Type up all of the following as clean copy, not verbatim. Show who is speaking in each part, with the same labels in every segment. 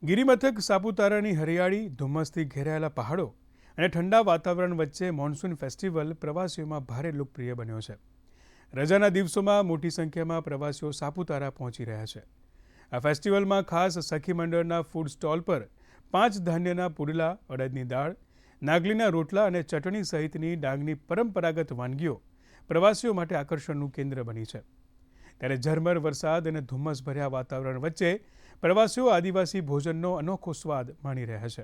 Speaker 1: ગિરિમથક સાપુતારાની હરિયાળી, ધુમ્મસથી ઘેરાયેલા પહાડો અને ઠંડા વાતાવરણ વચ્ચે મોન્સૂન ફેસ્ટિવલ પ્રવાસીઓમાં ભારે લોકપ્રિય બન્યો છે. રજાના દિવસોમાં મોટી સંખ્યામાં પ્રવાસીઓ સાપુતારા પહોંચી રહ્યા છે. આ ફેસ્ટિવલમાં ખાસ સખી મંડળના ફૂડ સ્ટોલ પર 5 ધાન્યના પુડલા, અડદની દાળ, નાગલીના રોટલા અને ચટણી સહિતની ડાંગની પરંપરાગત વાનગીઓ પ્રવાસીઓ માટે આકર્ષણનું કેન્દ્ર બની છે. ત્યારે ઝરમર વરસાદ અને ધુમ્મસભર્યા વાતાવરણ વચ્ચે પ્રવાસીઓ આદિવાસી ભોજનનો અનોખો સ્વાદ માણી રહ્યા છે.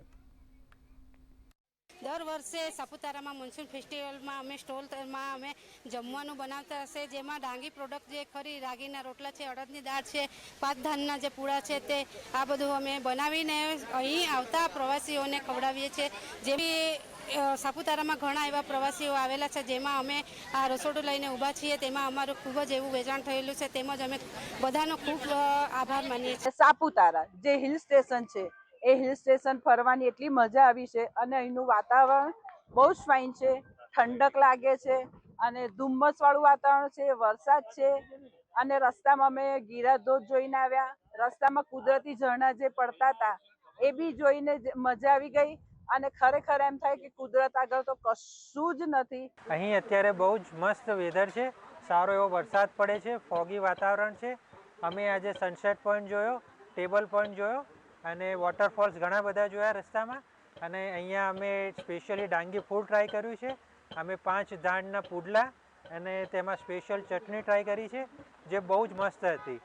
Speaker 2: દર વર્ષે સાપુતારામાં મોન્સૂન ફેસ્ટિવલમાં અમે સ્ટોલમાં અમે જમવાનું બનાવતા હશે, જેમાં ડાંગી પ્રોડક્ટ જે ખરી રાગીના રોટલા છે, અડદની દાળ છે, 5 ધાનના જે પૂળા છે, તે આ બધું અમે બનાવીને અહીં આવતા પ્રવાસીઓને ખવડાવીએ છીએ. જેવી સાપુતારામાં ઘણા એવા પ્રવાસીઓ આવેલા છે, જેમાં અમે આ રસોડું લઈને ઊભા છીએ. તેમાં અમારું ખૂબ જ એવું વેચાણ થયેલું છે. તેમજ અમે બધાનો ખૂબ આભાર માનીએ છીએ.
Speaker 3: સાપુતારા જે હિલ સ્ટેશન છે, એ હિલ સ્ટેશન ફરવાની એટલી મજા આવી છે અને અહીંનું વાતાવરણ બહુ જ ફાઇન છે. ઠંડક લાગે છે અને ધુમ્મસવાળું વાતાવરણ છે, વરસાદ છે અને રસ્તામાં અમે ગીરાધોધ જોઈને આવ્યા. રસ્તામાં કુદરતી ઝરણા જે પડતા હતા એ બી જોઈને મજા આવી ગઈ અને ખરેખર એમ થાય કે કુદરત આગળ તો કશું જ નથી.
Speaker 4: અહીં અત્યારે બહુ જ મસ્ત વેધર છે, સારો એવો વરસાદ પડે છે, ફોગી વાતાવરણ છે. અમે આજે સનસેટ પોઈન્ટ જોયો, ટેબલ પોઈન્ટ જોયો અને વોટરફોલ્સ ઘણા બધા જોયા રસ્તામાં. અને અહીંયા અમે સ્પેશિયલી ડાંગી ફૂડ ટ્રાય કર્યું છે. અમે 5 ધાનના પુડલા અને તેમાં સ્પેશિયલ ચટણી ટ્રાય કરી છે, જે બહુ જ મસ્ત હતી.